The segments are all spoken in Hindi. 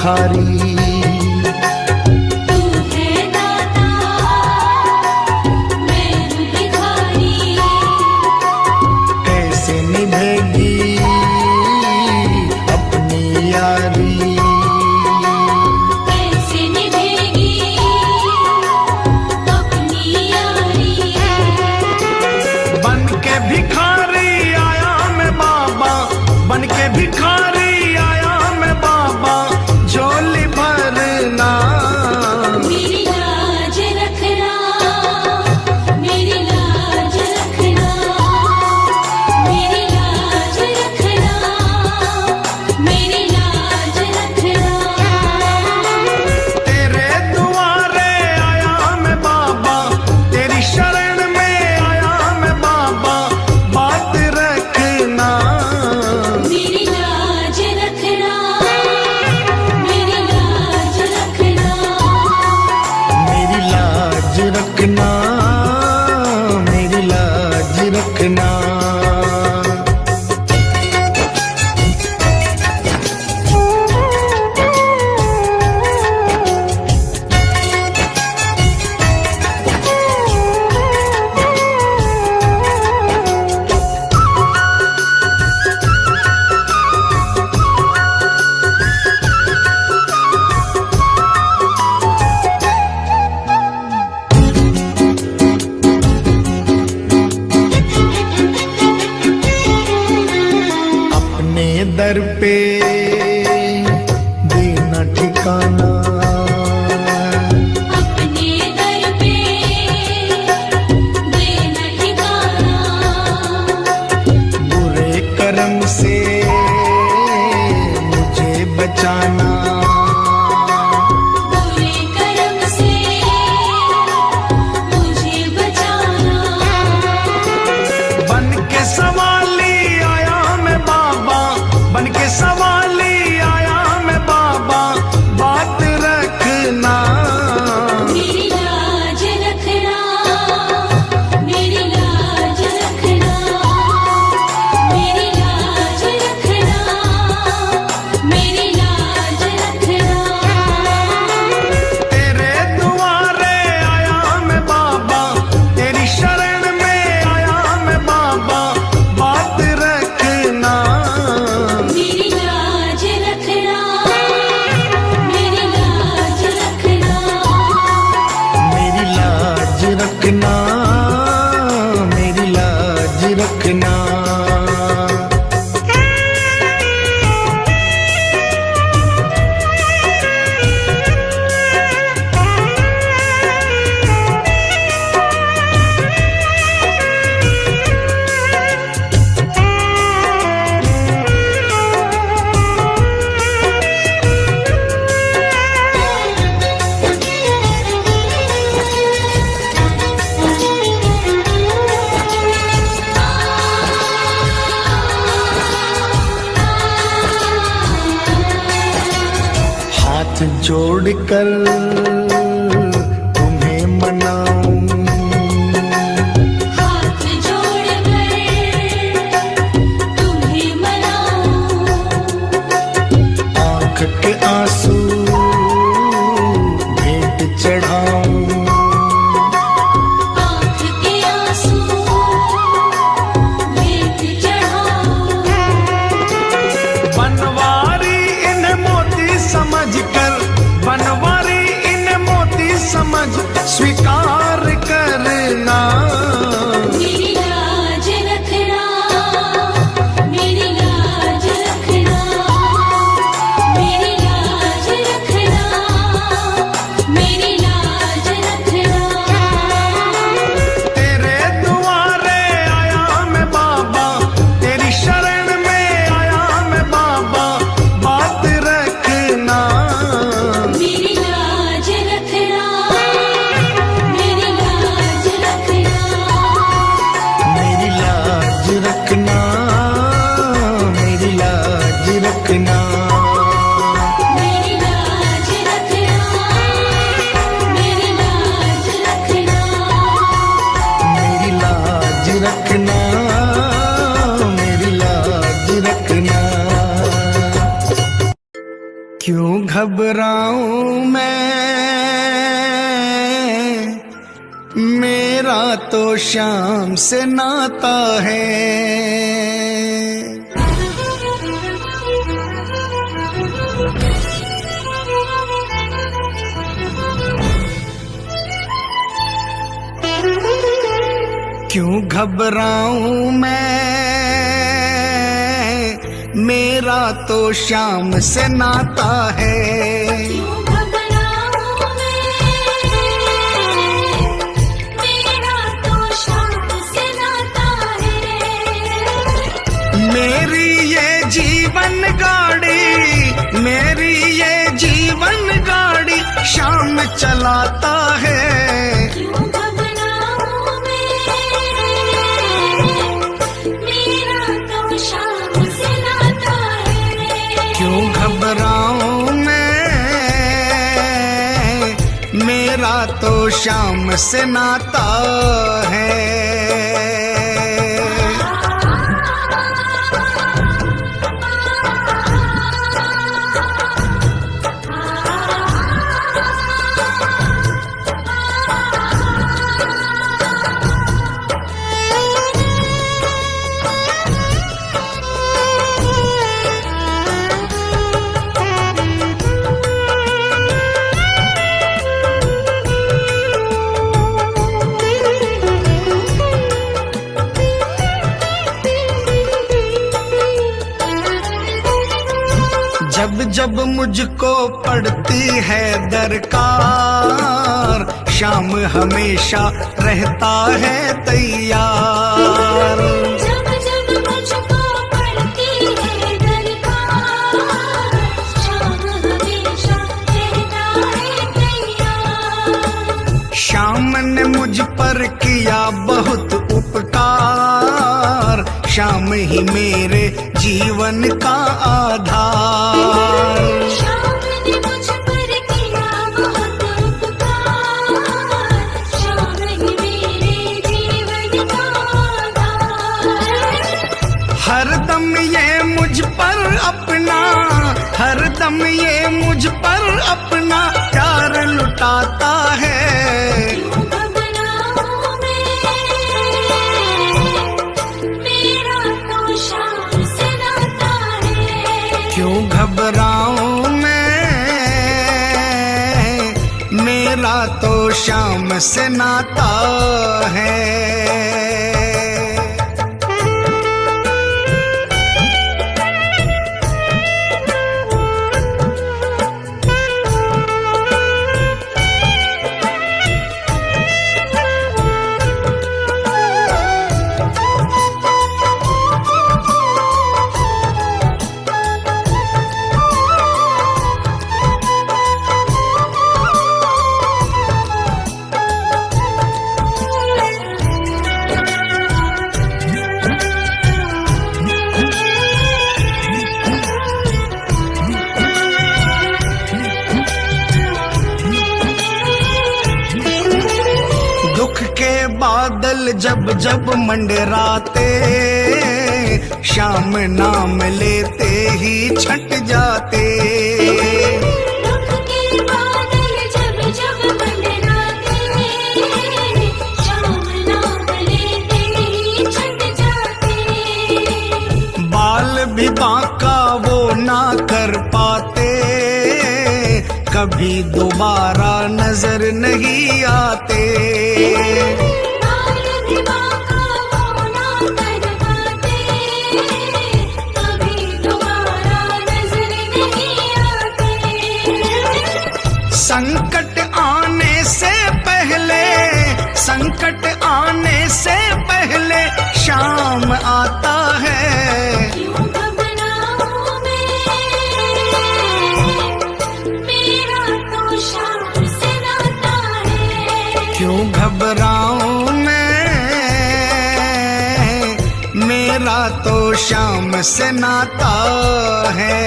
भिखारी। तू है दाता, मैं हूँ भिखारी। कैसे निभेगी अपनी यारी। कैसे निभेगी अपनी यारी। बन के भिखारी आया मैं बाबा, बन के भिखारी आया मैं बाबा, झोली भरना। मेरी लाज रखना, मेरी लाज रखना, मेरी लाज रखना, मेरी लाज रखना। तेरे दुआरे आया मैं बाबा, तेरी शरण में आया मैं बाबा, बात रखना। मेरी लाज रखना, मेरी लाज रखना, मेरी लाज रखना, मेरी लाज रखना। अपने दर पे देना ठिकाना। अपने दर पे देना ठिकाना। बुरे कर्म से मुझे बचाना। बुरे कर्म से मुझे बचाना। बन के सवाली आया मैं बाबा, बन के सवाली आया मैं बाबा, बात रखना। मेरी लाज रखना, मेरी लाज रखना, मेरी लाज रखना, मेरी लाज रखना। तेरे दुआरे आया मैं बाबा, तेरी शरण में आया मैं बाबा, बात रखना। मेरी लाज रखना, मेरी लाज रखना, मेरी लाज रखना, मेरी लाज रखना। हाथ जोड़कर तुम्हें मनाऊं। हाथ जोड़कर तुम्हें मनाऊं। आंख के आंसू भेंट चढ़ाऊं। आँख के आंसू भेंट चढ़ाऊं। बनवारी इन मोती समझ कर, बनवारी इन मोती समझ स्वीकार करना। मेरी लाज रखना, मेरी लाज रखना, मेरी लाज रखना, मेरी लाज रखना। तेरे दुआरे आया मैं बाबा, तेरी शरण में आया मैं बाबा, बात रखना। क्यों घबराऊं मैं, मेरा तो शाम से नाता है। क्यों घबराऊं मैं, मेरा तो शाम से नाता है। क्यों घबराऊं मैं, मेरा तो शाम से नाता है। मेरी ये जीवन गाड़ी, मेरी ये जीवन गाड़ी शाम चलाता है। क्यों घबराऊं मैं, मेरा तो शाम से नाता है। क्यों घबराऊं मैं, मेरा तो शाम से नाता है। जब जब मुझको पड़ती है दरकार, शाम हमेशा रहता है तैयार। जब जब मुझको पड़ती है दरकार, शाम हमेशा रहता है तैयार। शाम ने मुझ पर किया बहुत उपकार, शाम ही मेरे जीवन का आधार। शाम ने मुझ पर किया बहुत उपकार, शाम ही मेरे जीवन का आधार। हरदम ये मुझ पर अपना, हरदम ये मुझ पर अपना प्यार लुटाता है। क्यों घबराऊं मैं, मेरा तो शाम से नाता है। क्यों घबराऊं मैं, मेरा तो शाम से नाता है। दुख के बादल जब जब मंडराते, शाम नाम लेते ही छट जाते। दुख के बादल जब जब मंडराते, शाम नाम लेते ही छट जाते। बाल भी बांका वो ना कर पाते, कभी दोबारा नजर नहीं आते। बाल भी बांका वो ना कर पाते, कभी दोबारा नजर नहीं आते। संकट आने से पहले, संकट आने से पहले शाम आता है। क्यों घबराऊं मैं, मेरा तो शाम से नाता है। क्यों घबराऊं मैं, मेरा तो शाम से नाता है।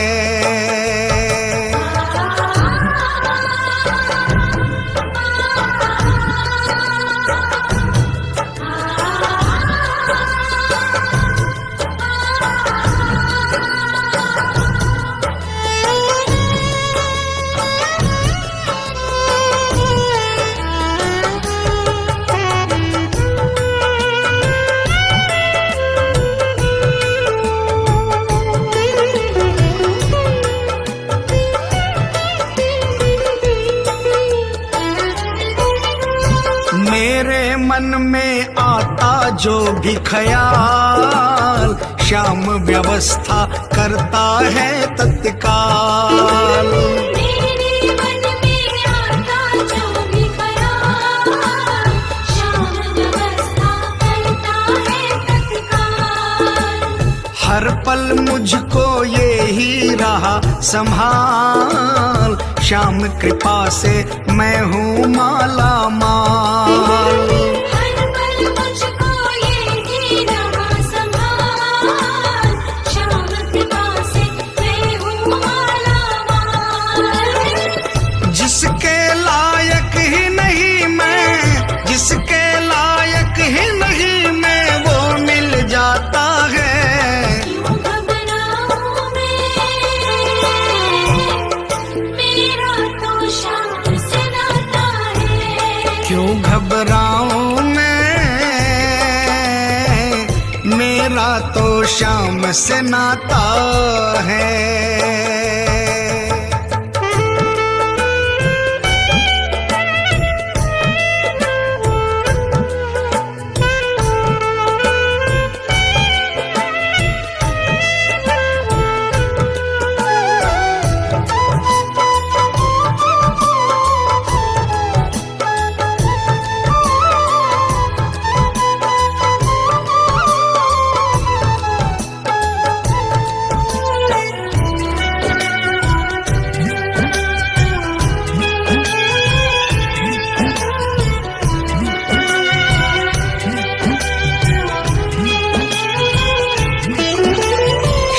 में आता जो भी ख्याल, श्याम व्यवस्था करता है तत्काल। मेरे मन में आता जो भी ख्याल, श्याम व्यवस्था करता है तत्काल। हर पल मुझको ये ही रहा संभाल, श्याम कृपा से मैं हूँ माला माल। हर पल मुझको ये ही रहा संभाल, श्याम कृपा से मैं हूँ माला माल। जिसके लायक ही नहीं मैं, जिसके लायक ही नहीं मैं, वो मिल जाता है। क्यों घबराऊं मैं, मेरा तो श्याम से नाता है। क्यों घबराऊं मैं, मेरा तो श्याम से नाता है।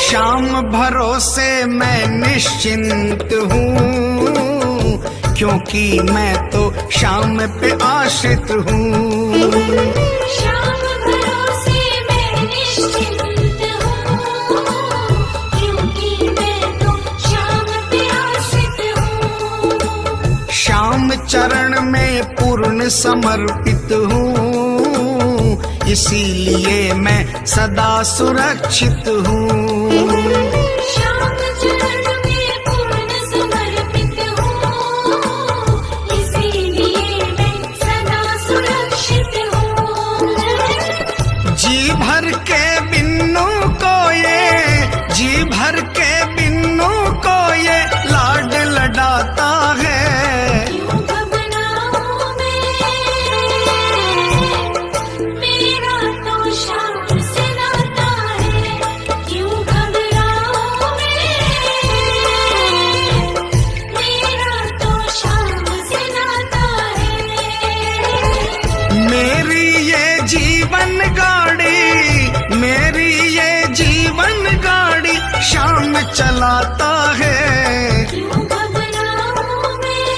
श्याम भरोसे मैं निश्चिंत हूँ, क्योंकि मैं तो श्याम पे आश्रित हूँ। श्याम भरोसे मैं निश्चिंत हूँ, क्योंकि मैं तो श्याम पे आश्रित हूँ। श्याम चरण में पूर्ण समर्पित हूँ, इसीलिए मैं सदा सुरक्षित हूँ। श्याम चरण में पूर्ण समर्पित हूँ, इसीलिए मैं सदा सुरक्षित हूँ। जी भर के बिन्नू को ये, जी भर के बिन्नू को ये लाड लडाता है। क्यों घबराऊं मैं, मेरा तो श्याम से नाता है। क्यों घबराऊं मैं, मेरा तो श्याम से नाता है। मेरी ये जीवन गाड़ी, मेरी ये जीवन गाड़ी श्याम चलाता है। क्यों घबराऊं मैं,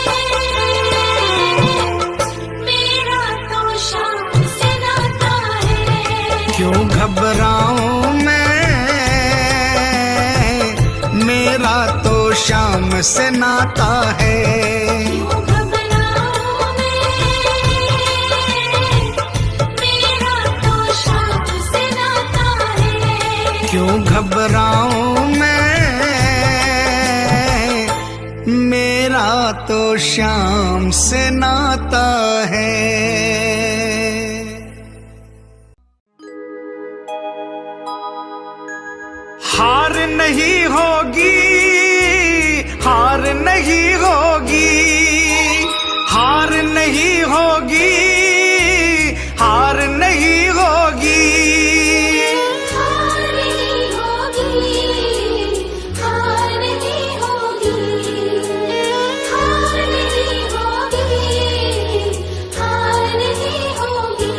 मेरा तो श्याम से नाता है। क्यों घबराऊं मैं, मेरा तो श्याम से नाता है। क्यों घबराऊं मैं, मेरा तो श्याम से नाता है। क्यों घबराऊं मैं, मेरा तो श्याम से नाता है। हार नहीं होगी, हार नहीं होगी, हार नहीं होगी, हार नहीं होगी। हार नहीं होगी, हार नहीं होगी, हार नहीं होगी, हार नहीं होगी।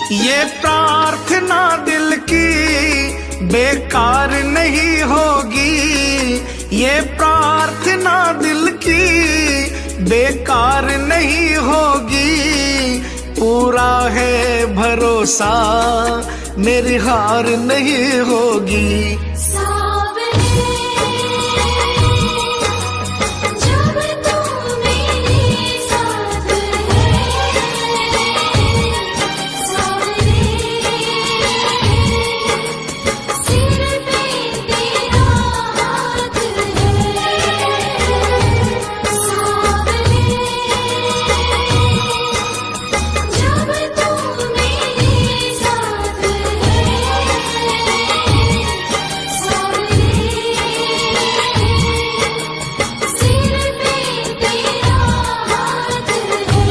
ये प्रार्थना दिल की बेकार नहीं होगी ये प्रार्थना दिल की, बेकार नहीं होगी, पूरा है भरोसा मेरी हार नहीं होगी। जब तू मेरे साथ है, सावरे सिर पे तेरा हाथ है, सावरे जब तू मेरे साथ है, सावरे सिर पे तेरा हाथ है।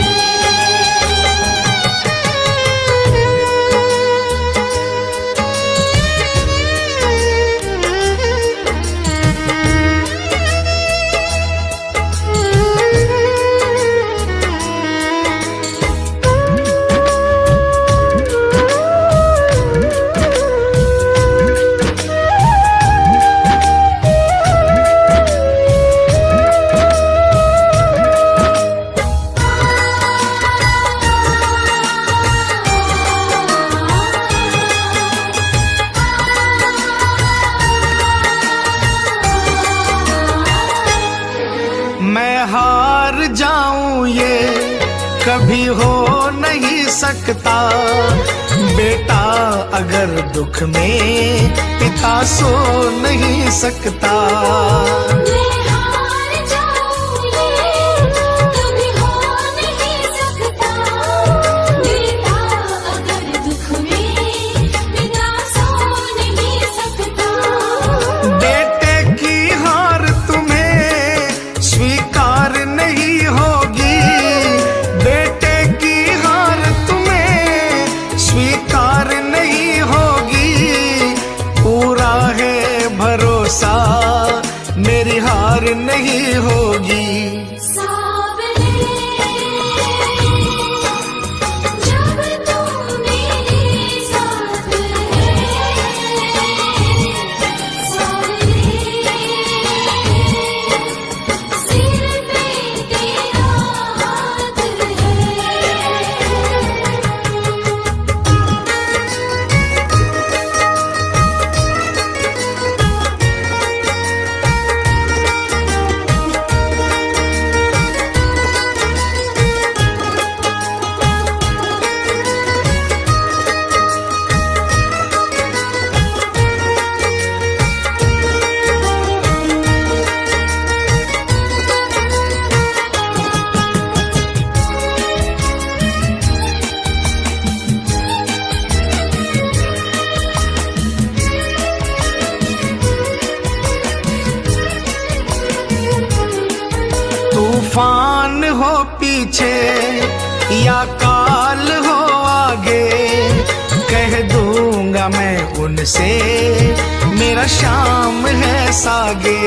मैं हार जाऊं ये कभी हो नहीं सकता, बेटा अगर दुख में पिता सो नहीं सकता। मैं हार जाऊं ये कभी हो नहीं सकता, बेटा अगर दुख में पिता सो नहीं सकता। बेटे की हार तुम्हें स्वीकार नहीं होगी, बेटे की हार तुम्हें स्वीकार नहीं होगी, पूरा है भरोसा मेरी हार नहीं होगी। सावरे जब तू मेरे साथ है, सावरे सिर पे तेरा हाथ है। तूफान हो पीछे या काल हो आगे, कह दूंगा मैं उनसे मेरा शाम है सागे।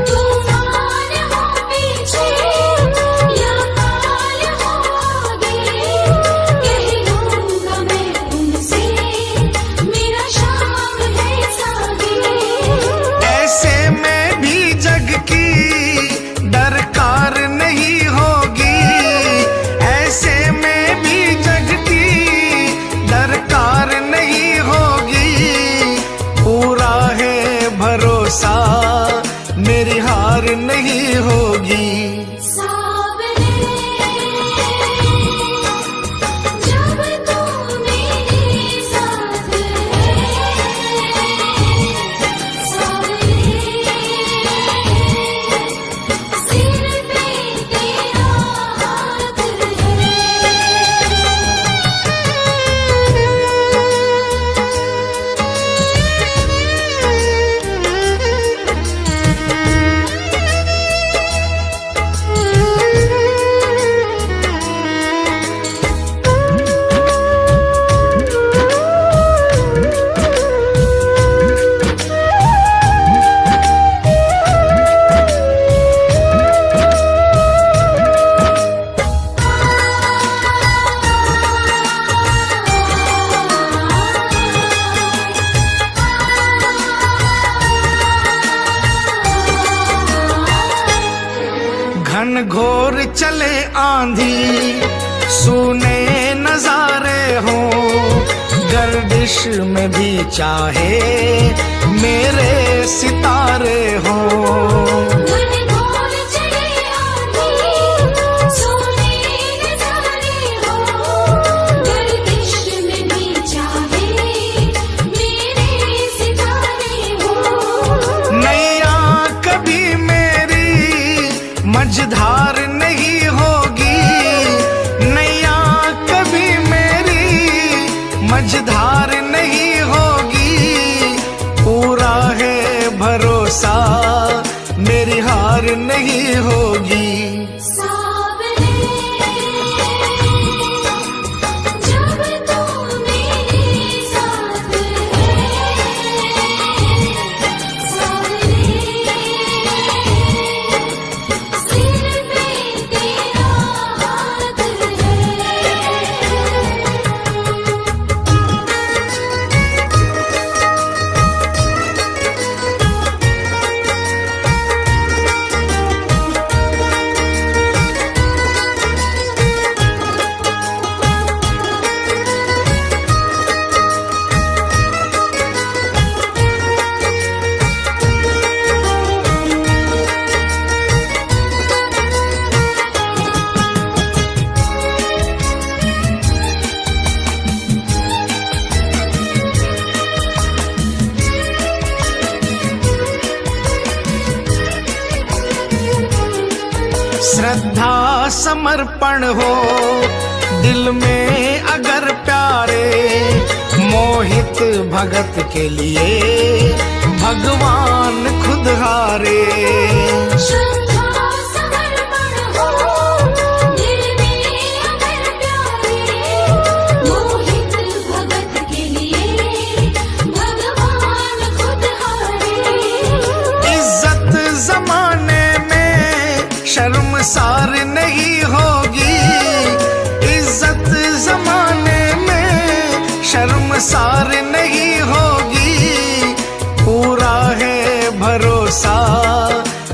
तूफान हो पीछे या काल हो आगे, कह दूंगा मैं उनसे मेरा शाम है सागे। ऐसे में भी जग की दरकार नहीं होगी, ऐसे में भी जग की दरकार नहीं होगी, पूरा है भरोसा मेरी हार चले आंधी सुने नजारे हो, गर्दिश में भी चाहे मेरे सितारे हो। घनघोर चले आंधी सोने नजारे हो, गर्दिश में भी चाहे मेरे सितारे हो। नैया कभी मेरी मझधार नहीं होगी, नैया कभी मेरी मझधार नहीं होगी, पूरा है भरोसा मेरी हार नहीं होगी। सावरे जब तू मेरे साथ है, सावरे सिर पे तेरा हाथ है। श्रद्धा समर्पण हो दिल में अगर प्यारे, मोहित भगत के लिए भगवान खुद हारे। श्रद्धा समर्पण हो दिल में अगर प्यारे, मोहित भगत के लिए भगवान खुद हारे। इज्जत जमाने में शर्मसार नहीं होगी, इज्जत जमाने में शर्मसार नहीं होगी, पूरा है भरोसा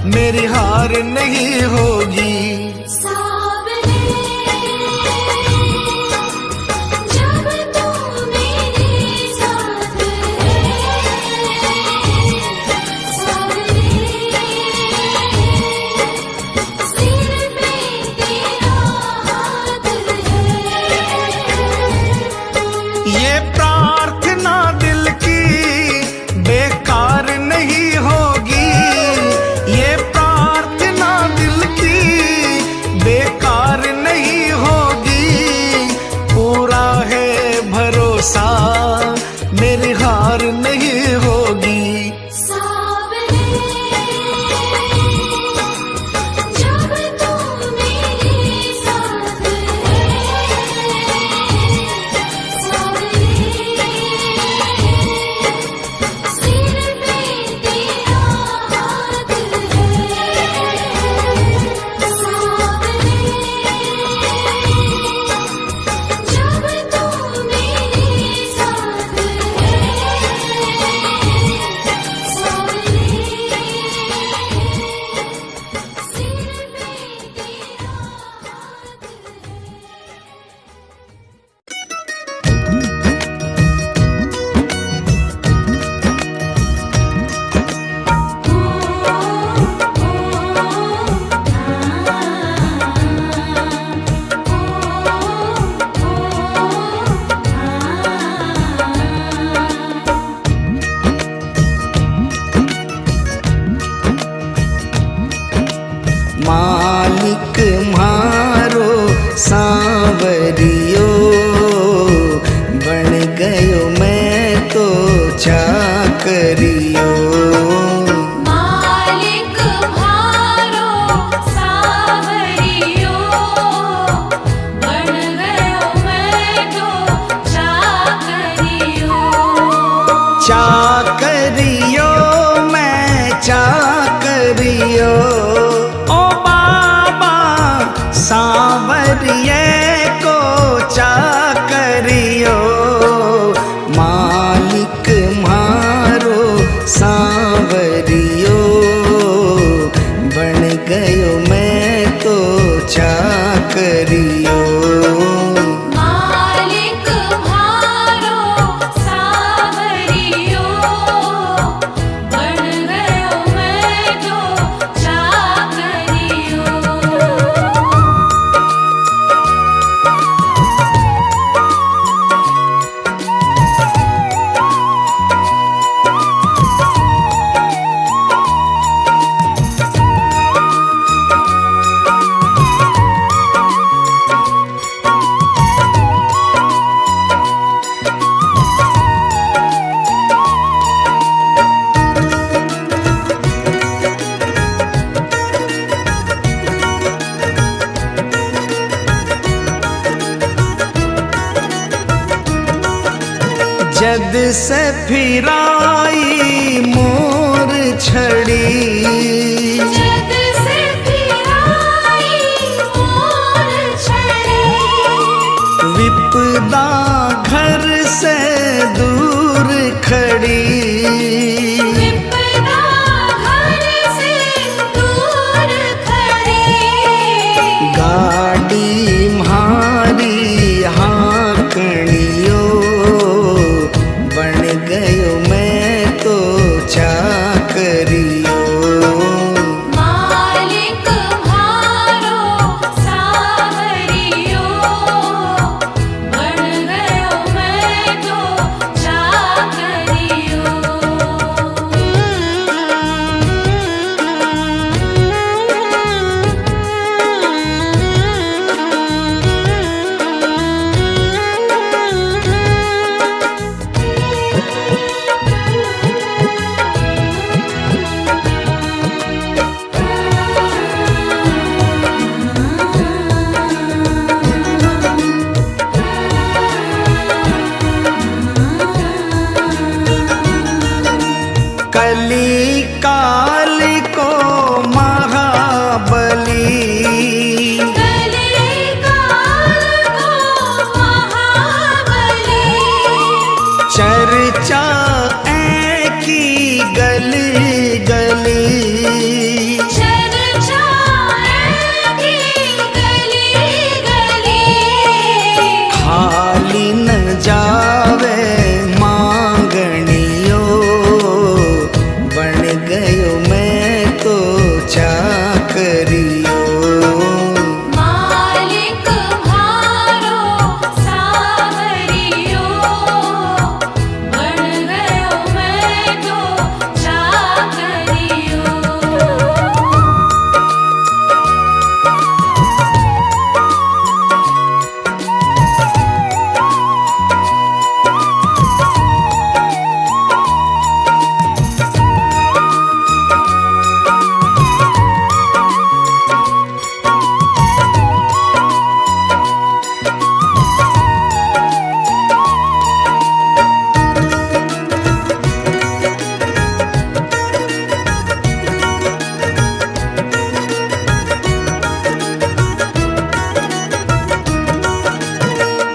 मेरी हार जद से फिराई मोर छड़ी, जद से फिराई मोर छड़ी, विपदा घर से दूर खड़ी, विपदा घर से दूर खड़ी, गाड़ी म्हारी हाँकणियो, बन गयो मैं तो चाकरियो। मालिक म्हारो सावरियो, बन गयो मैं तो चाकरियो। कली काल को महाबली, कली काल को महाबली, चर्चा ऐ की गली गली, चर्चा की गली गली, खाली न जावे मांगणियो, बन गयो मैं तो चाकरियो। मालिक म्हारो सावरियो, बन गयो मैं तो चाकरियो।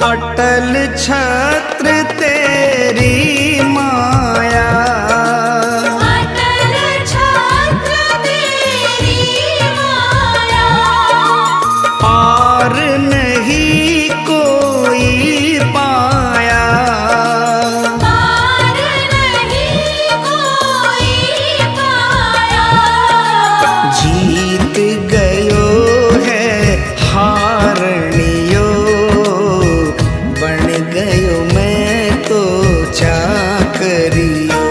अटल छत्र तेरी माया, अटल छत्र तेरी माया, पार नहीं कोई पाया, पार नहीं कोई पाया, जीत गयो है हारनियो, बन गयो मैं तो चाकरियो।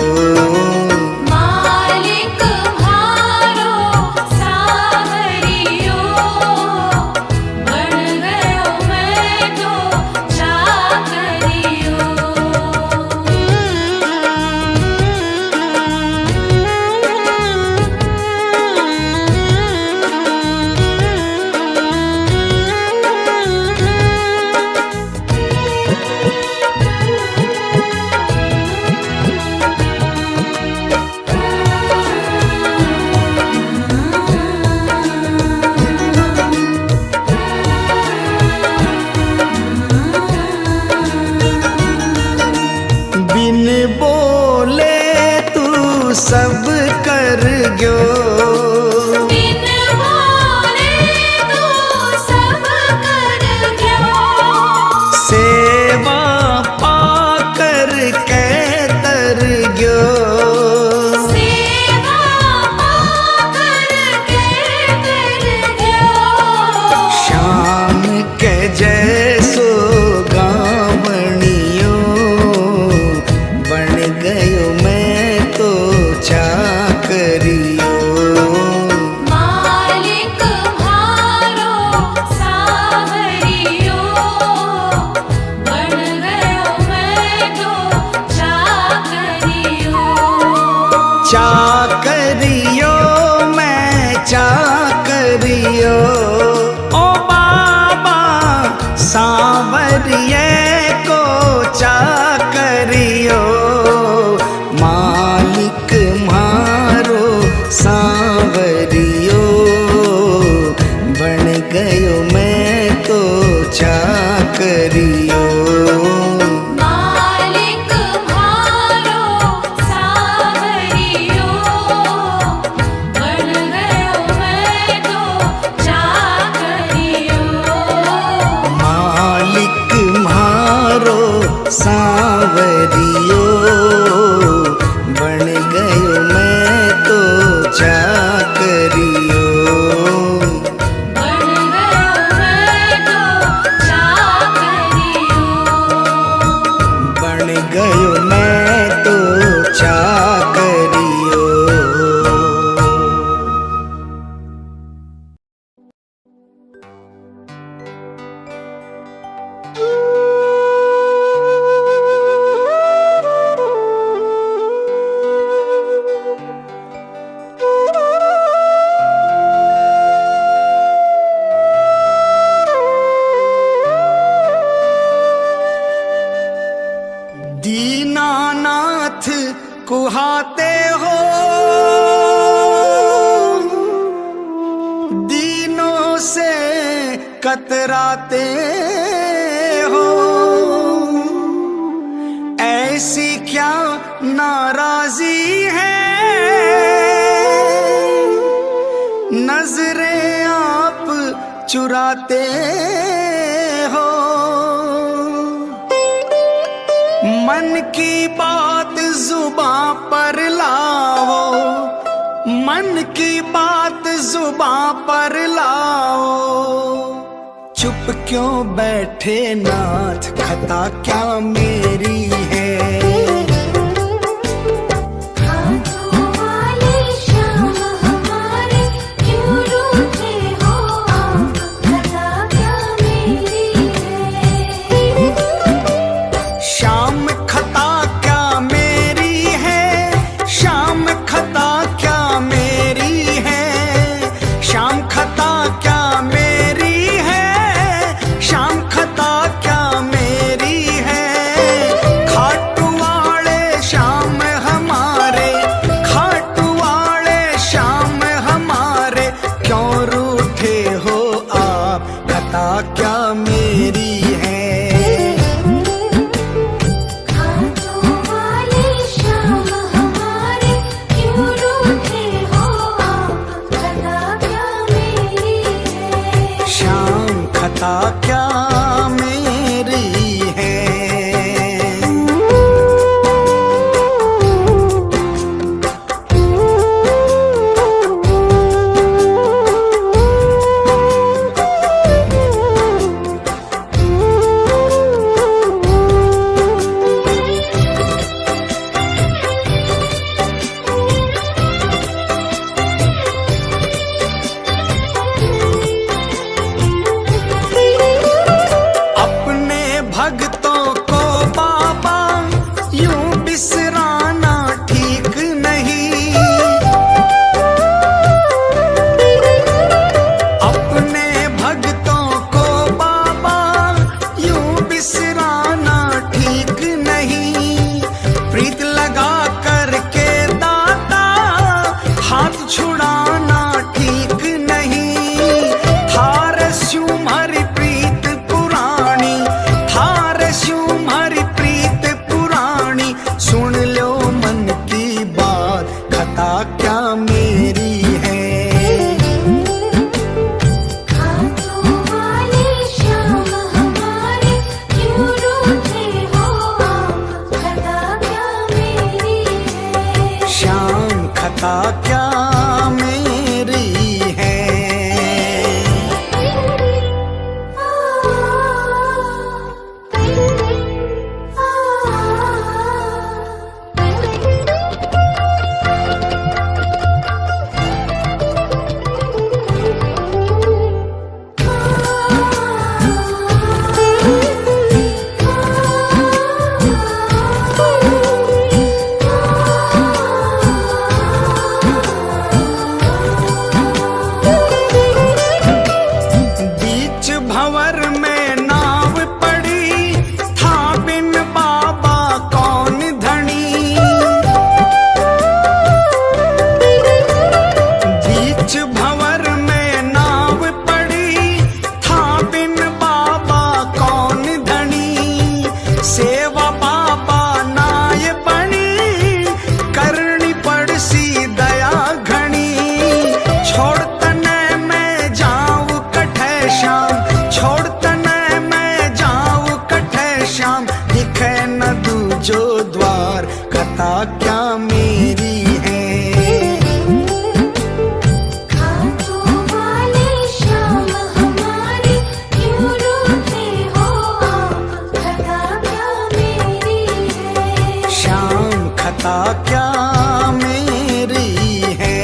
मालिक म्हारो सावरियो, बन गयो मैं तो चाकरियो। बिन बोले तू सब कर गयो, बिन बोले तू सब कर गयो, सेवा पाकर के तर गयो, सेवा पाकर के कर गयो, शाम के जैसो गावणियो, बन गयो मैं तो चाकरियो। करियो। मालिक म्हारो सावरियो, बन गयो मैं तो चाकरियो। मालिक म्हारो सावरियो, बन गयो मैं तो चाकरियो। बन गयो मैं तो चाकरियो। बन गयो मैं तो चाकरियो। दीनानाथ कुहाते हो, दीनों से कतराते हो। ऐसी क्या नाराजी है, नजरें आप चुराते हो। मन की बात जुबां पर लाओ, मन की बात जुबां पर लाओ। चुप क्यों बैठे नाथ, खता क्या मेरी है। हाथों वाले श्याम हमारे क्यों रूठे हो आप, खता क्या मेरी है। शाम खता क्या मेरी है, शाम खता क्या मेरी है। शाम खता क्या मेरी है, शाम खता क्या मेरी है। खाटू वाले श्याम हमारे, खाटू वाले श्याम हमारे क्यों रूठे हो आप, खता क्या मेरी है। हाथों वाले श्याम हमारे क्यों रूठे हो आप, खता क्या मेरी है। शाम खता क्या मेरी है। अपने भक्तों को बाबा यूं बिसराना ठीक नहीं। अपने भक्तों को बाबा यूं बिसराना ठीक नहीं। प्रीत लगा करके दाता हाथ छुड़ाना ठीक नहीं। थार स्यूम हरि प्रीत पुरानी, थार खता क्या मेरी है।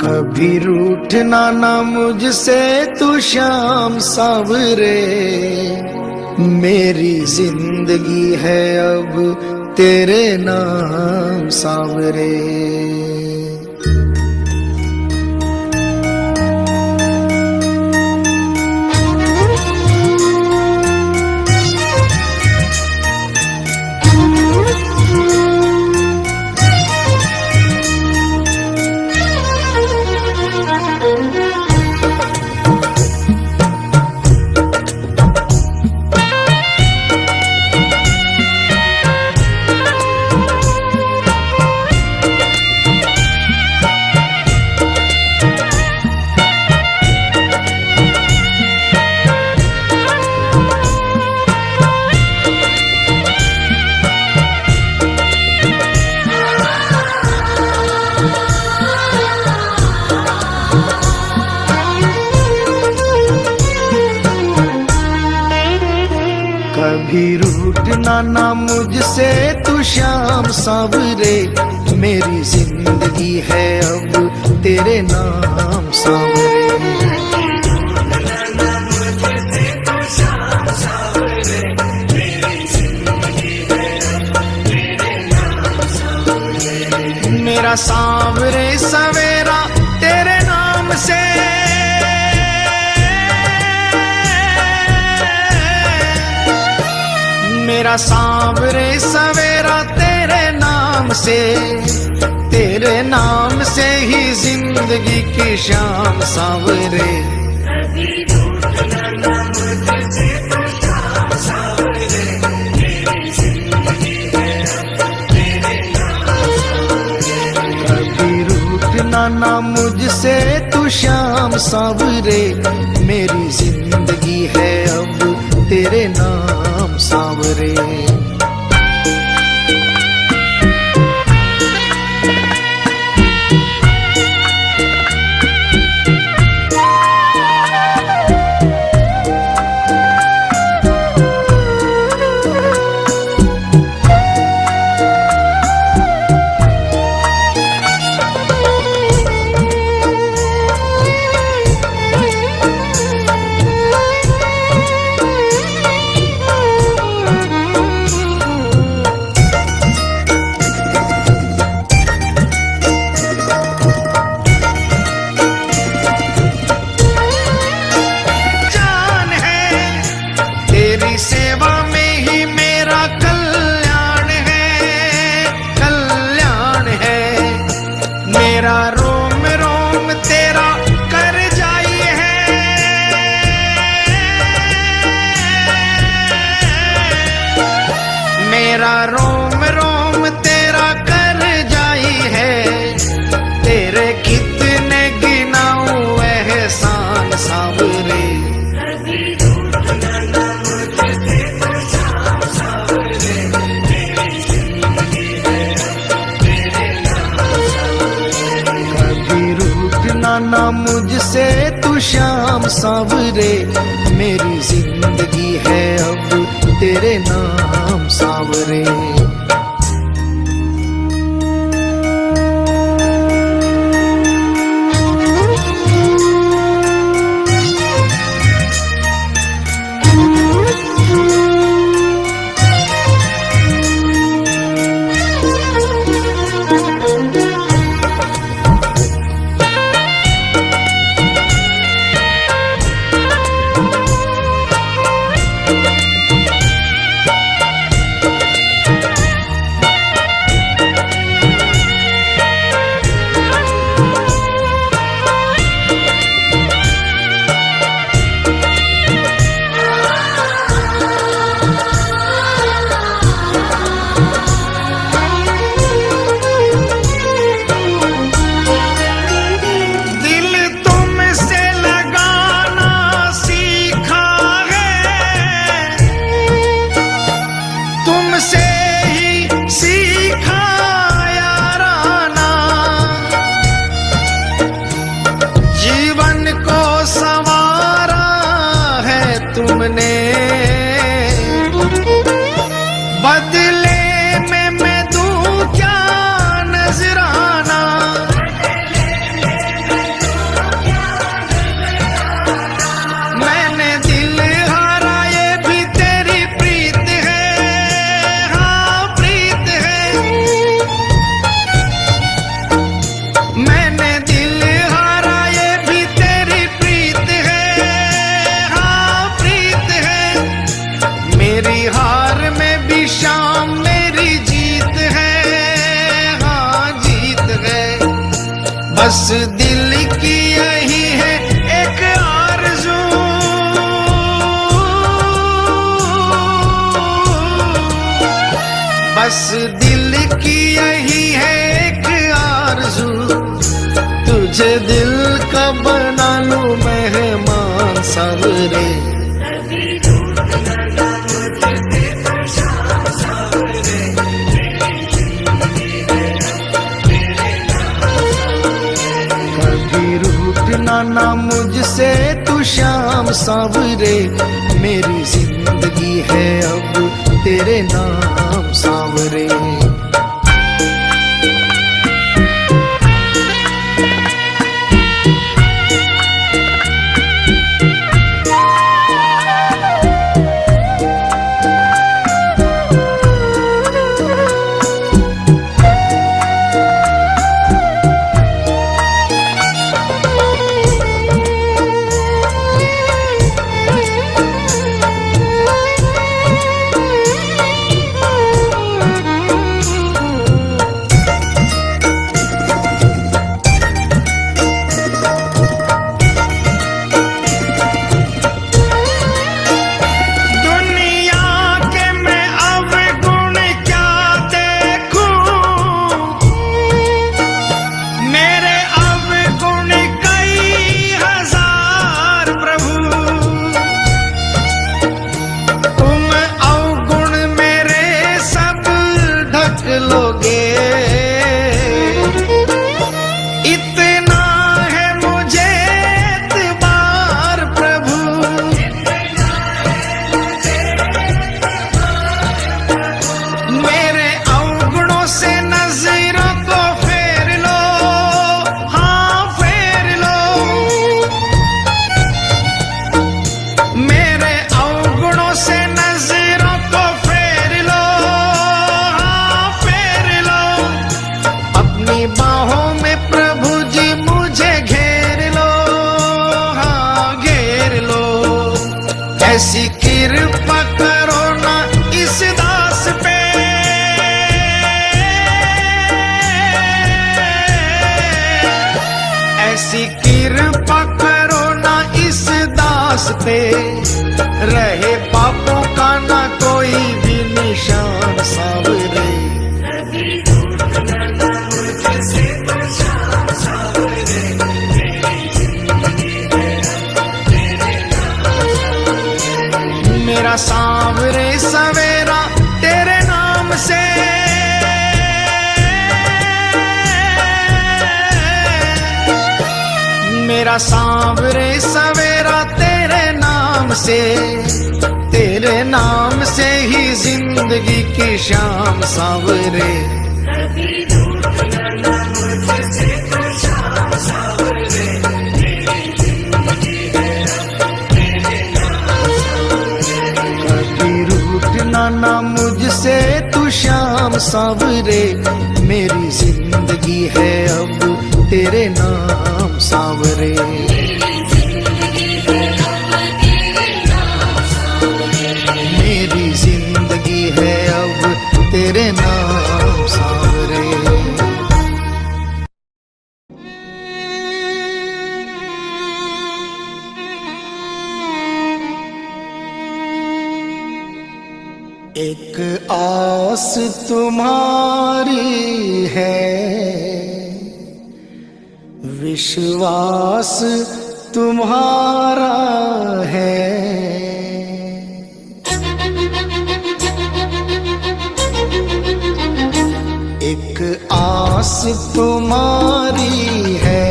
कभी रूठना ना मुझसे तू श्याम सावरे, मेरी जिंदगी है अब तेरे नाम सावरे। कभी रूठना ना मुझसे तू श्याम सावरे, मेरी जिंदगी है अब तेरे नाम सावरे। मेरा सांवरे सवेरा तेरे नाम से, मेरा सांवरे सवेरा तेरे नाम से, तेरे नाम से ही जिंदगी की शाम सांवरे। कभी रूठना ना मुझसे तू श्याम सांवरे, मेरी जिंदगी है अब तेरे नाम सांवरे। मेरा रोम रोम तेरा कर जाई है, तेरे कितने गिनाऊं एहसान सांवरे। ना मुझसे तू शाम सांवरे, मेरी जिंदगी है अब तेरे नाम सांवरे। तुमने बदले में मैं दूं क्या नजराना, मैंने दिल हारा ये भी तेरी प्रीत है, हाँ प्रीत है। मैंने दिल हारा ये भी तेरी प्रीत है, मेरी हार में भी शाम मेरी जीत है, हाँ जीत है। बस दिल की यही है एक आरज़ू, बस दिल की यही है एक आरज़ू, तुझे दिल का बना लूं मेहमान सांवरे। ना मुझसे तू शाम सांवरे, मेरी जिंदगी है अब तेरे नाम सांवरे। ऐसी कृपा करो ना इस दास पे, ऐसी कृपा करो ना इस दास पे, रहे पापों का ना कोई भी निशान सा मेरा सांवरे सवेरा तेरे नाम से ही जिंदगी की शाम सांवरे। कभी रूठना ना मुझसे तो शाम सांवरे, मेरी जिंदगी है अब तेरे नाम सांवरे। कभी रूठना ना मुझसे तू शाम सांवरे, मेरी जिंदगी है अब तेरे नाम सांवरे। मेरी जिंदगी है अब तेरे नाम सांवरे। एक आस तुम्हारी है, विश्वास तुम्हारा है। एक आस तुम्हारी है,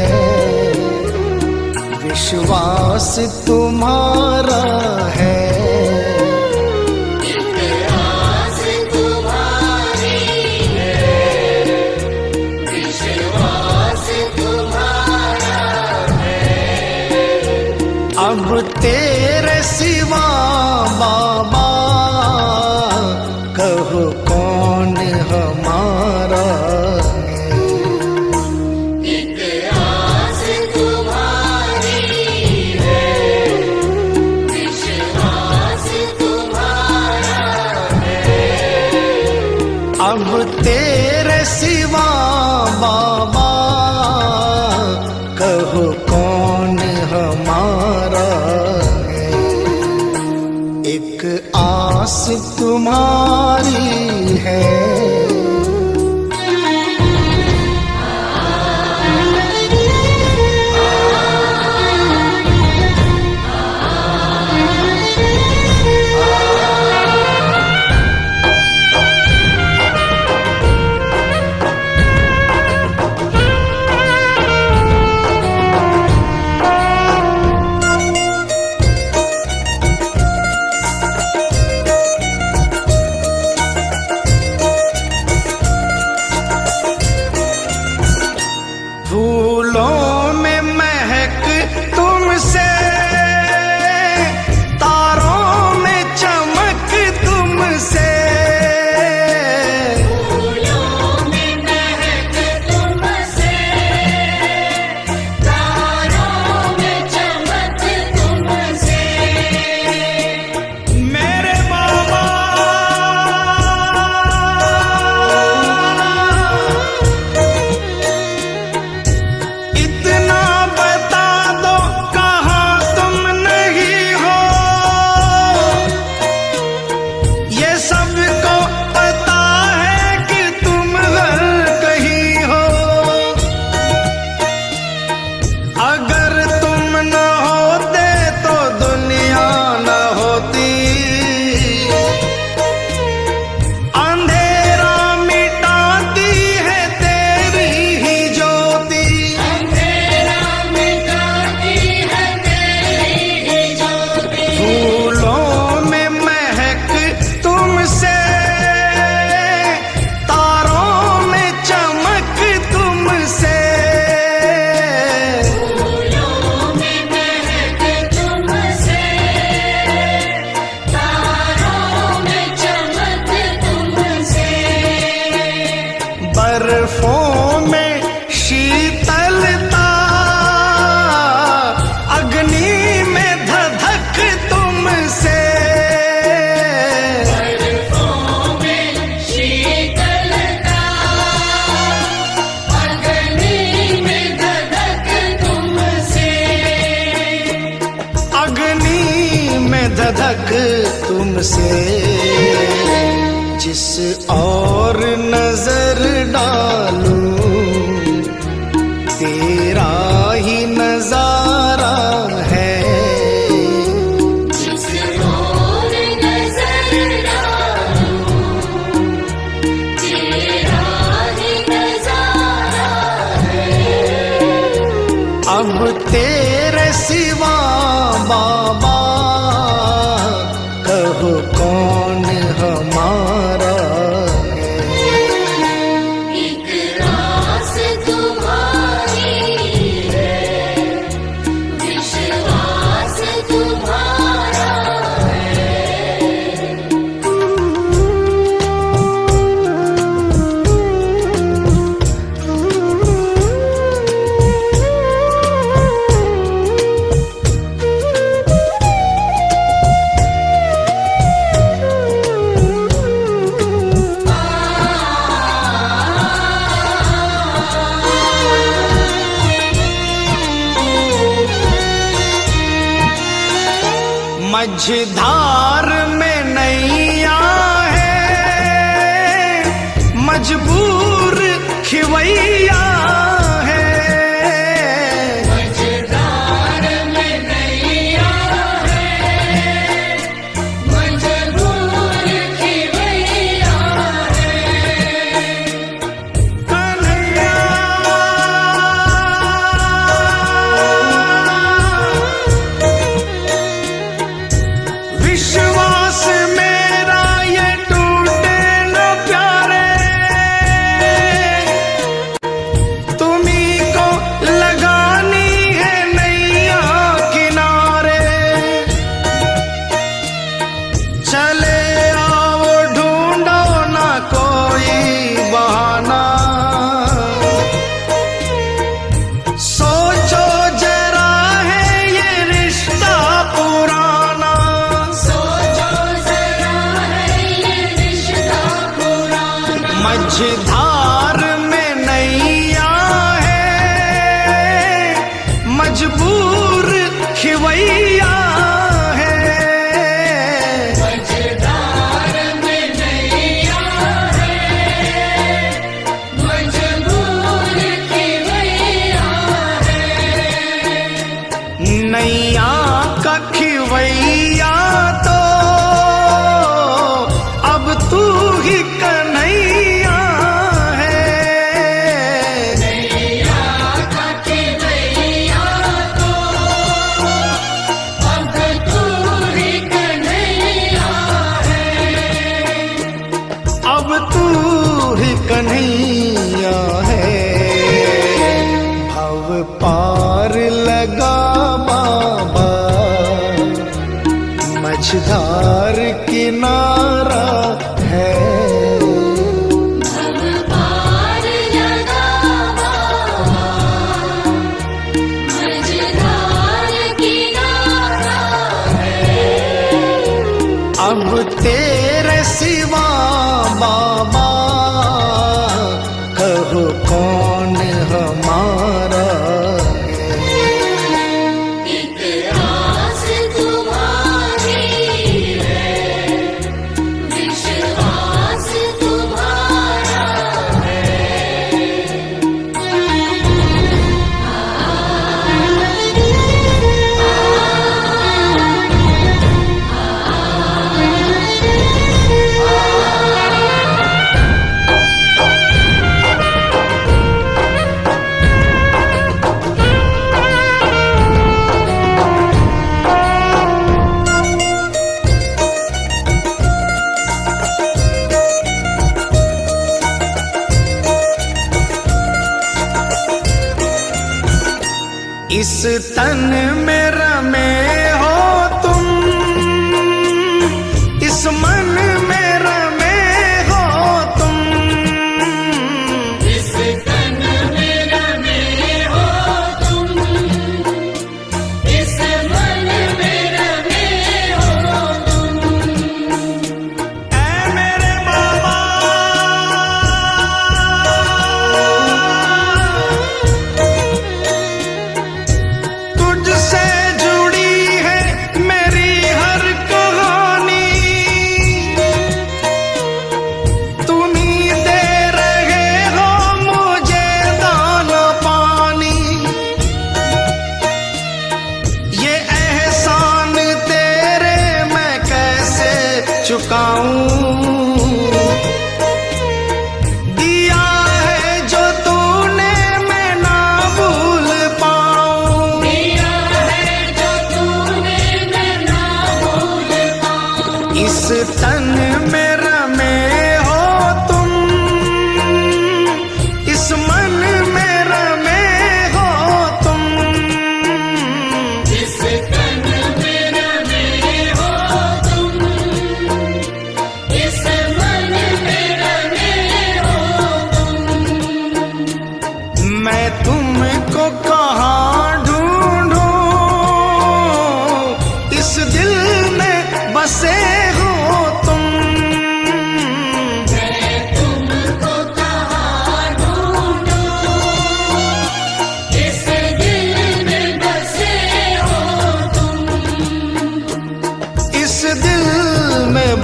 विश्वास तुम्हारा है। अब तेरे सिवा बाबा कहो कौन हमारा है। एक आस तुम्हारी है, विश्वास तुम्हारा है। अब तेरे सिवा बाबा कहो कौन हमारा है। एक आस तुम्हारी है। फूलों में महक तुमसे, तारों में चमक तुमसे। फूलों में महक तुमसे, तारों में चमक तुमसे। मेरे बाबा इतना बता दो कहाँ तुम नहीं हो, ये सबको पता है कि तुम हर कहीं हो। अगर तुम न होते तो दुनिया न होती, अंधेरा मिटाती है तेरी ही ज्योति। अंधेरा मिटाती है तेरी ही ज्योति। फूलों में महक तुमसे, तारों में चमक तुमसे। फूलों में महक तुमसे, तारों में चमक तुमसे। बर्फों में शीतलता, अग्नि में धधक तुमसे। बर्फों में शीतलता, अग्नि में धधक तुमसे। अग्नि में धधक तुमसे। जिस और नजर डालूं तेरा ही नजारा है। जिस ओर नजर डालूं, तेरा ही नजारा है। अब तेरे मझधार में नैया है, मजबूर खिवैया है। मझधार में नैया है, मजबूर खिवैया है। कन्हैया विश्वास मेरा ये टूटे न प्यारे, तुम्ही को लगानी है नैया किनारे। चले आओ ढूंढो ना कोई बहाना, सोचो जरा है ये रिश्ता पुराना। सोचो जरा है ये रिश्ता पुराना। मझधार में नैया है, मजबूर खिवैया है। मझधार में नैया है, मजबूर खिवैया है। नैया का खिवैया तो अब तू ही कन्हैया है। नैया का खिवैया तो अब तू ही कन्हैया है। अब तू ही कन्हैया है। भव पार लगा बाबा, मझधार किनारा है। भव पार लगा बाबा, मझधार किनारा है। अब तेरे सिवा बाबा, कहो कौन हमारा है। एक आस तुम्हारी है, विश्वास तुम्हारा इस तन में रमे हो तुम, इस मन में रमे हो तुम। इस तन में रमे हो तुम, इस मन में रमे हो तुम। ऐ मेरे बाबा, तुझसे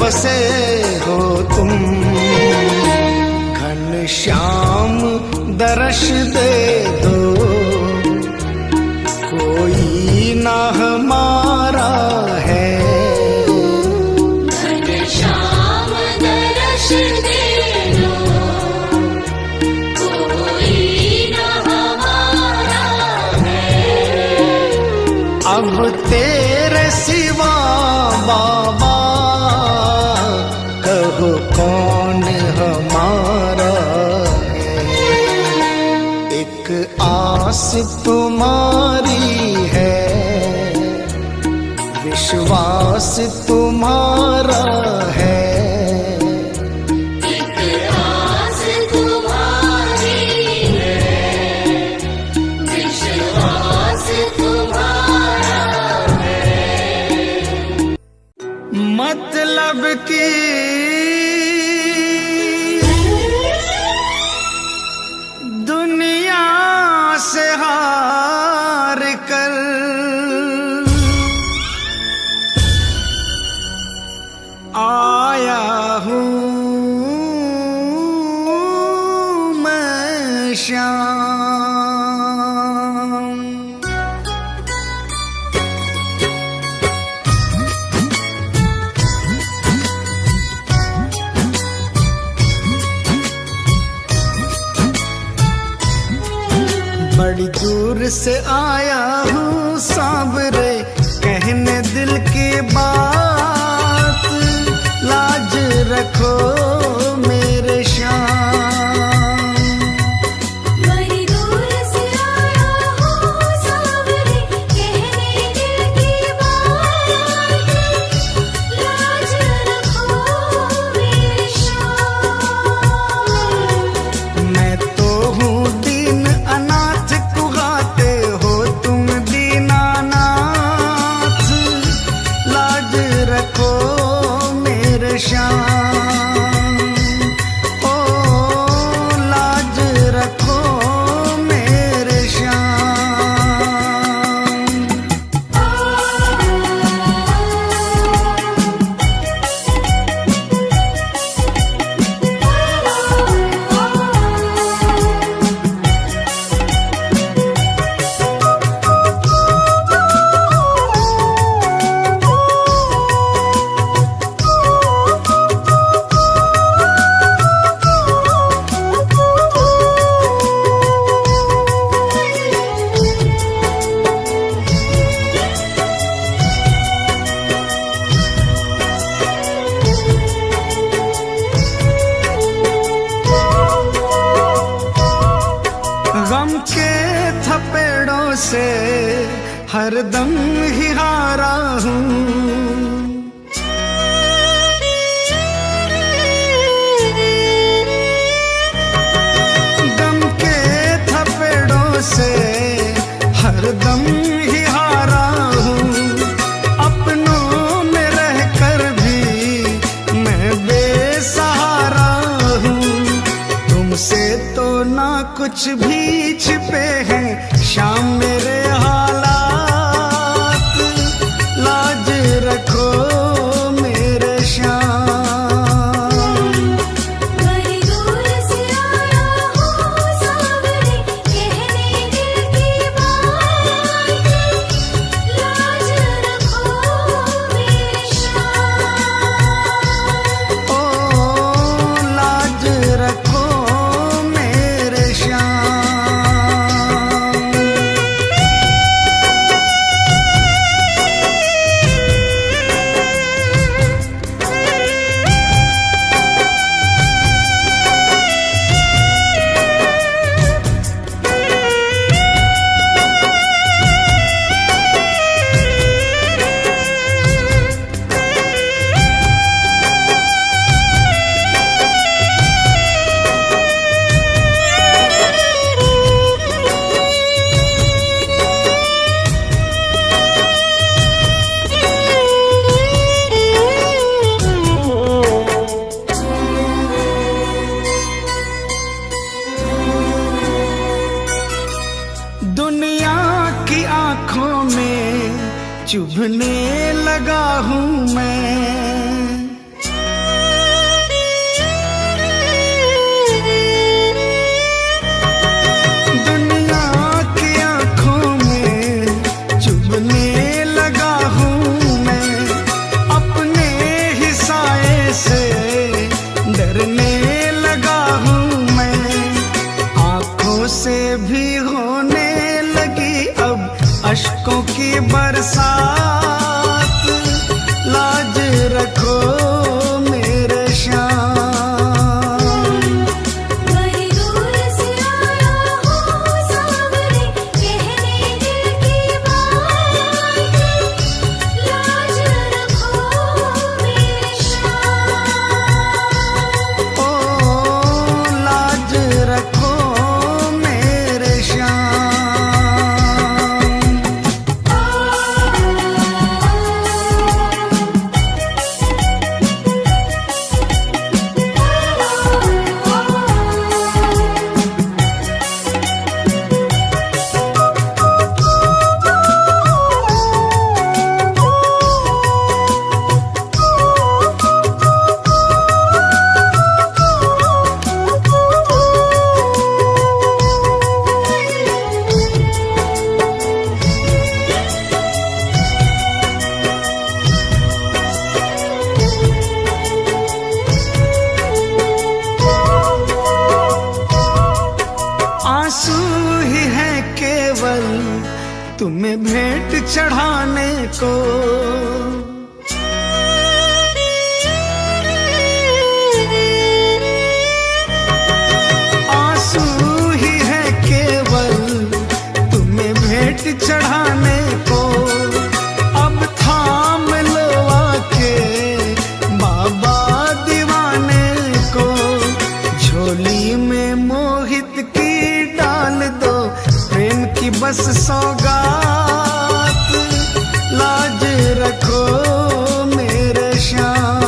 बसे हो तुम, घनश्याम दर्श दे दो, कोई ना हमारा है। घनश्याम दर्श दे दो, कोई न हमारा है। अब तेरे सिवा बाबा कहो कौन हमारा है। एक आस तुम्हारी है, विश्वास तुम्हारा है। एक आस तुम्हारी है, विश्वास तुम्हारा है। मतलब की दुनिया से हार कर आया हूँ मैं श्याम। बड़ी दूर से आया हूँ सांवरे, कहने दिल की बात, लाज रखो मेरे श्याम। बड़ी दूर से आया हूँ सांवरे, कहने दिल की बात, लाज रखो मेरे श्याम। मैं तो हूँ दीन अनाथ, कुहाते हो तुम दीनानाथ, लाज रखो मेरे श्याम। ओ लाज रखो मेरे श्याम। गम के थपेड़ों से हरदम ही हारा हूँ, गम के थपेड़ों से हरदम ही हारा हूँ। अपनों में रहकर भी मैं बेसहारा हूँ, तुमसे तो ना कुछ भी छिपे हैं शाम मेरे हालात, लाज रखो मेरे श्याम। बड़ी दूर से आया हूँ सांवरे, कहने दिल की बात, लाज रखो मेरे श्याम। ओ लाज रखो मेरे श्याम। चुभने लगा हूँ मैं, बरसात, लाज रखो मेरे श्याम। बड़ी दूर से आया हूँ सावरे, कहने दिल की बात, लाज रखो मेरे श्याम। ओ लाज रखो मेरे श्याम। आंसू ही है केवल तुम्हें भेंट चढ़ाने को, आंसू ही है केवल तुम्हें भेंट चढ़ाने को। अब थाम लो आके बाबा दीवाने को, झोली में मोहित की डाल दो प्रेम की बस सौगात, लाज रखो मेरे श्याम।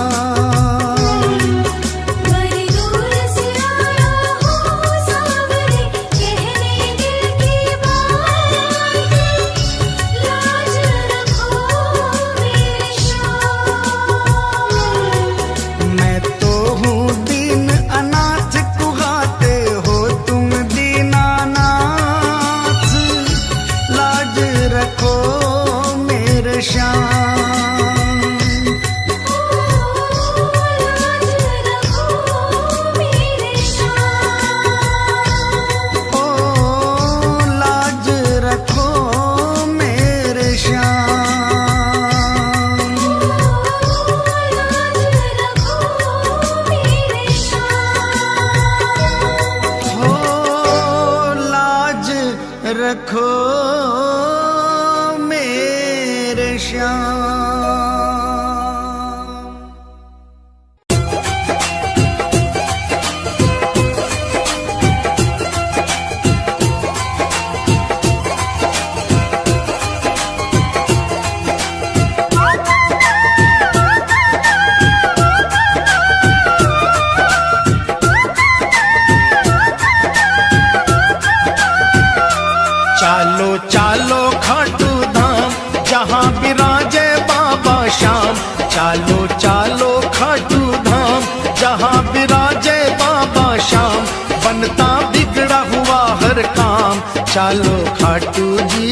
बड़ी दूर से आया हूँ सावरे, कहने दिल की बात, लाज रखो मेरे श्याम। मैं तो हूँ दीन अनाथ, कुहाते हो तुम दीनानाथ, लाज रखो मेरे श्याम। लाज रखो मेरे श्याम। ओ लाज रखो मेरे श्याम। चालो चालो खाटू धाम, जहाँ विराजे बाबा श्याम। चालो चालो खाटू धाम, जहाँ विराजे बाबा श्याम। बनता बिगड़ा हुआ हर काम, चालो खाटू जी,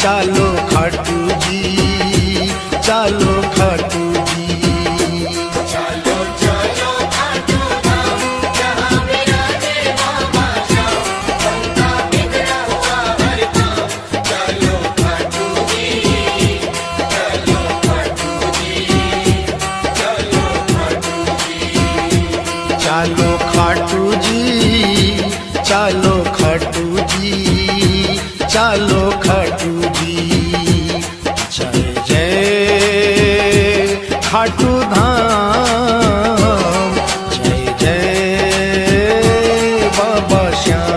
चालो खाटू जी, चालो खाटू जी। चालो खाटू जी, चालो खाटू जी, चालो खाटू जी। जय जय खाटू धाम, जय जय बाबा श्याम।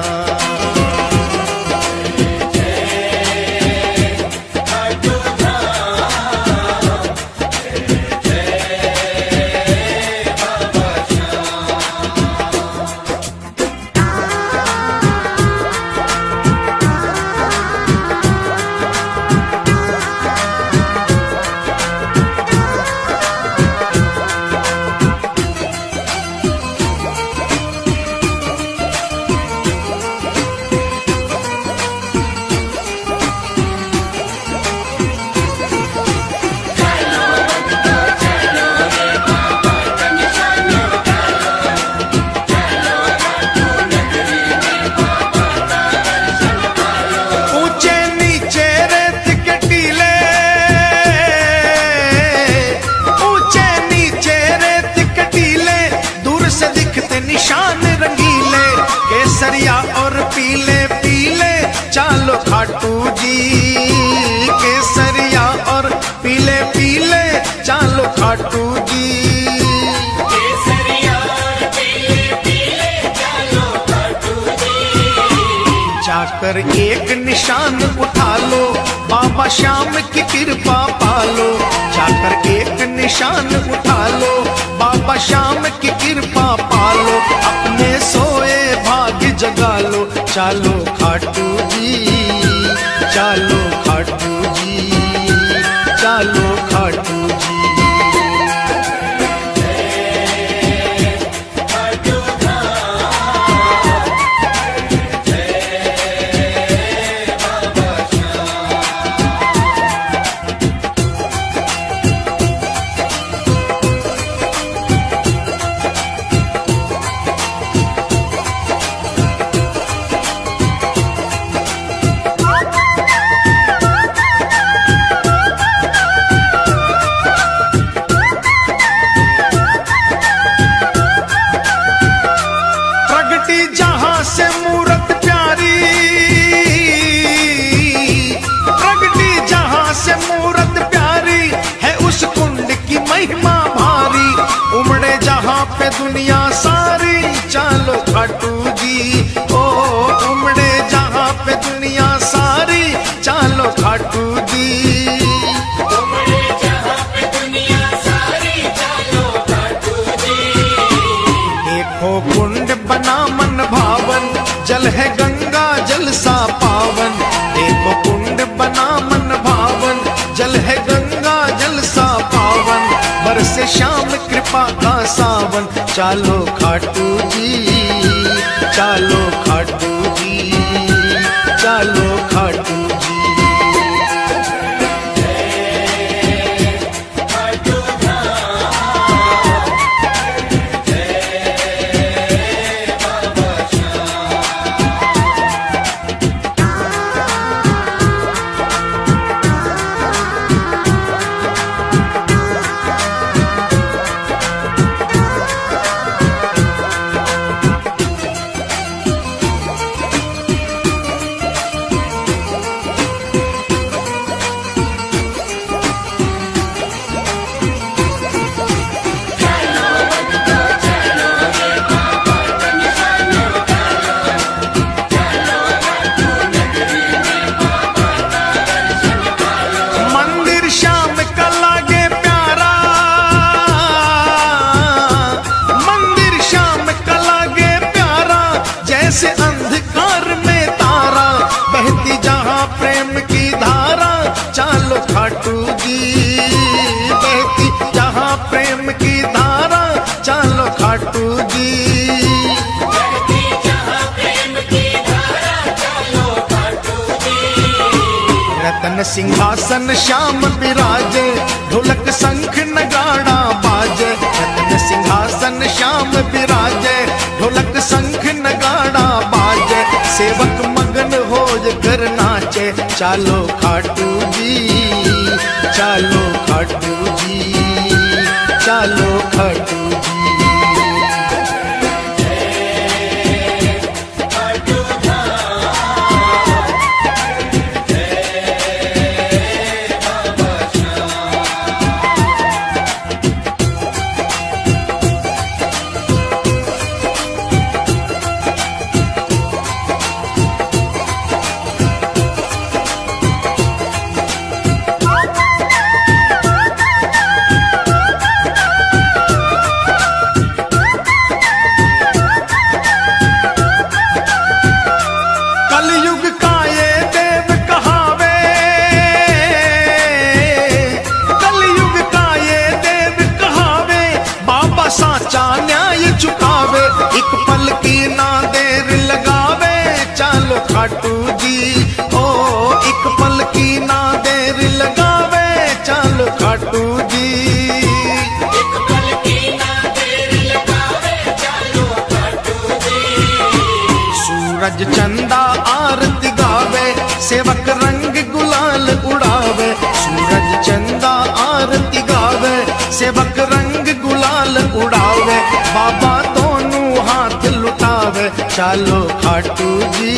निशान रंगीले, केसरिया और पीले पीले चालो खाटू जी। केसरिया और पीले पीले चालो खाटू जी। जाकर एक निशान उठा लो, बाबा श्याम की कृपा पालो। जाकर एक निशान उठा लो, बाबा श्याम की कृपा पालो। अपने सोए भाग्य जगा लो, चालो खाटू जी, चालो खाटू जी, चालो खाटू जी। जहां से मूरत प्यारी, प्रगटी जहां से मूरत प्यारी है, उस कुंड की महिमा भारी। उमड़े जहां पे दुनिया सारी, चालो खाटू जी। ओ उमड़े जहां पे दुनिया सारी, चालो खाटू जी। कुंड बना मन भावन, जल है गंगा जल सा पावन। देखो कुंड बना मन भावन, जल है गंगा जल सा पावन। बरसे श्याम कृपा का सावन, चालो खाटू जी, चालो खाटू जी, चालो खाटू जी। जैसे अंधकार में तारा, बहती जहां प्रेम की धारा, चालो खाटू जी। बहती जहां प्रेम की धारा, चालो खाटू जी। बहती जहां प्रेम की धारा, चालो खाटू जी। रतन सिंहासन श्याम विराजे, ढोलक शंख नगाड़ा बाजे। रतन सिंहासन श्याम विराजे, ढोलक शंख नगाड़ा बाजे। सेवक मगन हो कर नाचे, चालो खाटू जी, चालो खाटू जी, चालो खाटू जी। साचा न्याय चुकावे, एक पल की ना देर लगावे, चालो खाटू जी। ओ एक पल की ना देर लगावे, चालो खाटू जी। एक पल की ना देर लगावे, चालो खाटू जी। सूरज चंदा आरती गावे, सेवक रंग गुलाल उड़ावे। सूरज चंदा आरती गावे, सेवक रंग गुलाल उड़ावे। बाबा दोनों हाथ चालो खाटू जी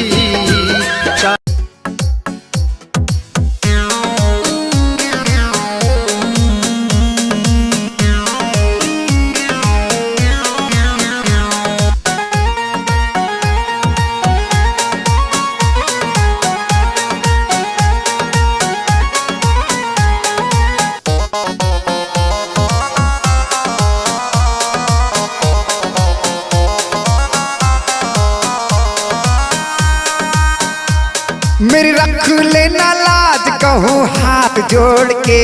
मेरी रख लेना लाज कहूँ हाथ जोड़ के,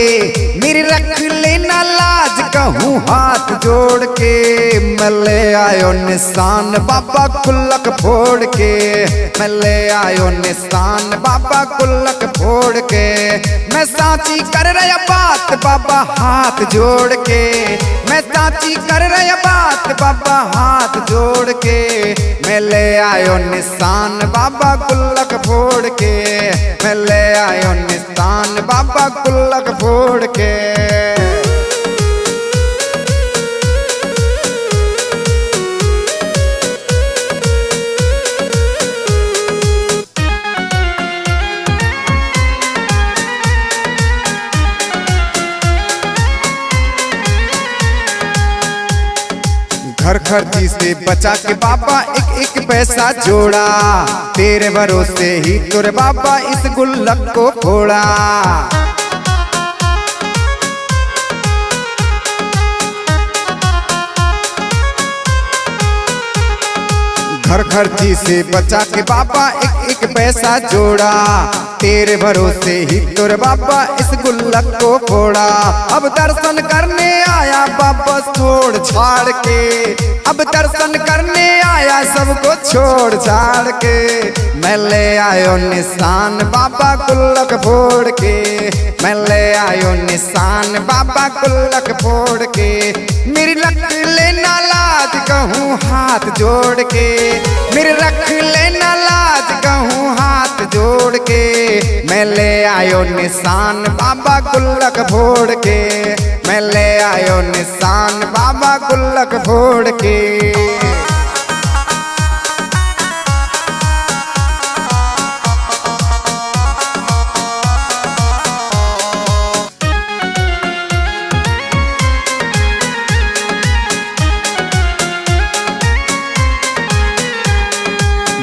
मेरी रख लेना लाज कहूँ हाथ जोड़ के। मैं ले आयो निशान बाबा गुल्लक फोड़ के, मैं ले आयो निशान बाबा गुल्लक फोड़ के। मैं साची कर रहा बात बाबा हाथ जोड़ के, मैं साची कर रहा बात बाबा हाथ जोड़ के। मैं ले आयो निशान बाबा गुल्लक फोड़ के, मैं ले आयो निशान बाबा गुल्लक फोड़ के। घर खर्ची से बचा के बाबा एक एक पैसा जोड़ा, तेरे भरोसे ही तुर बाबा इस गुल्लक को फोड़ा। घर खर्ची से बचा के बाबा एक एक पैसा जोड़ा, तेरे भरोसे ही तुर बाबा इस गुल्लक को फोड़ा। अब दर्शन करने आया बाबा छोड़ छाड़ के, अब दर्शन करने आया सबको छोड़ छाड़ के। मैं ले आयो निशान बाबा गुल्लक फोड़ के, मैं ले आयो निशान बाबा गुल्लक फोड़ के। मेरी रख लेना लाज कहूँ हाथ जोड़ के, मेरी रख लेना लाज कहूँ हाथ जोड़ के। मैं ले आयो निशान बाबा गुल्लक फोड़ के, मैं ले आयो निशान बाबा गुल्लक फोड़ के।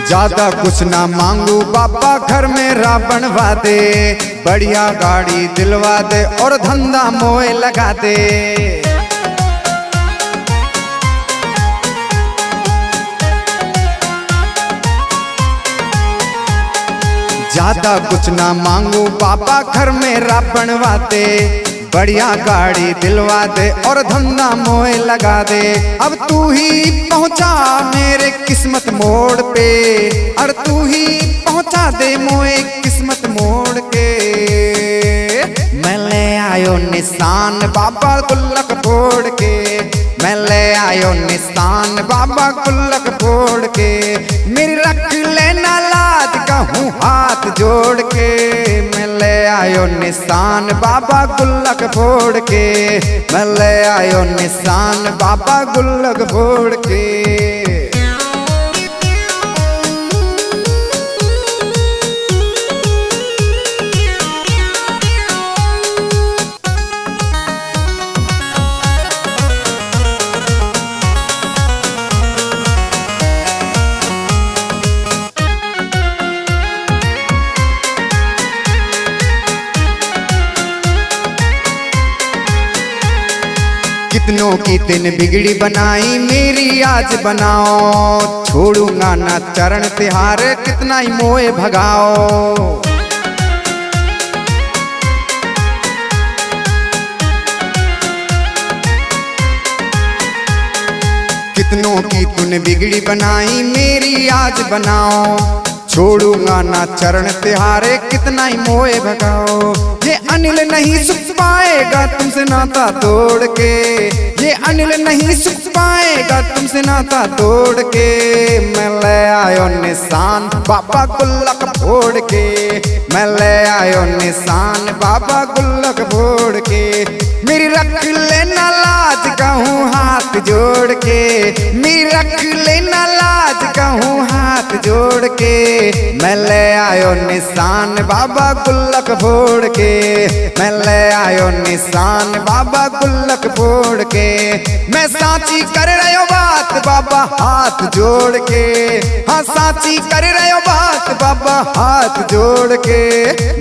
ज्यादा कुछ ना मांगू बाबा घर मेरा बनवा दे, बढ़िया गाड़ी दिलवा दे और धंधा मोए लगा दे। ज्यादा कुछ ना मांगू बाबा घर मेरा बनवा दे, बढ़िया गाड़ी दिलवा दे और धंधा मोए लगा दे। अब तू ही पहुंचा मेरे किस्मत मोड़ पे, और तू ही पहुंचा दे मोए किस्मत मोड़ के। मैं ले आयो निशान बाबा गुल्लक फोड़ के, मैं ले आयो निशान बाबा गुल्लक फोड़ के। मेरी रख लेना लाज कहूँ हाथ जोड़ के, मैं ले आयो निशान बाबा गुल्लक फोड़ के, मैं ले आयो निशान बाबा गुल्लक फोड़ के। कितनों की दिन बिगड़ी बनाई मेरी आज बनाओ, छोड़ूंगा ना चरण तिहार कितना ही मोए भगाओ। कितनों की तूने बिगड़ी बनाई मेरी आज बनाओ, छोड़ूंगा ना चरण तिहारे कितना ही मोए भगाओ। ये अनिल नहीं सुख पाएगा तुमसे नाता तोड़ के, ये अनिल नहीं सुख पाएगा तुमसे नाता तोड़ के। मैं ले आयो निशान बाबा गुल्लक फोड़ के, मैं ले आयो निशान बाबा गुल्लक फोड़ के। मेरी रख लेना लाज कहूँ हाथ जोड़ के, मेरी रख लेना लाज कहूँ हाथ हाथ जोड़ के मैं ले आयो निशान बाबा गुल्लक फोड़ के, मैं ले आयो निशान बाबा गुल्लक फोड़ के। मैं साची कर रहो बात बाबा हाथ जोड़ के, हाँ साची कर रहो बात बाबा हाथ जोड़ के।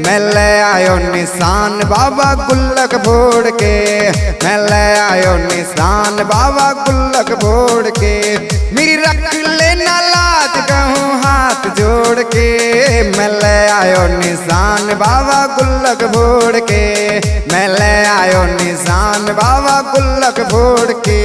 मैं ले आयो निशान बाबा गुल्लक फोड़ के, मैं ले आयो निशान बाबा गुल्लक फोड़ के। मेरी रख लेना लाज कहूँ हाथ जोड़ के, मैं ले आयो निशान बाबा गुल्लक फोड़ के, मैं ले आयो निशान बाबा गुल्लक फोड़ के।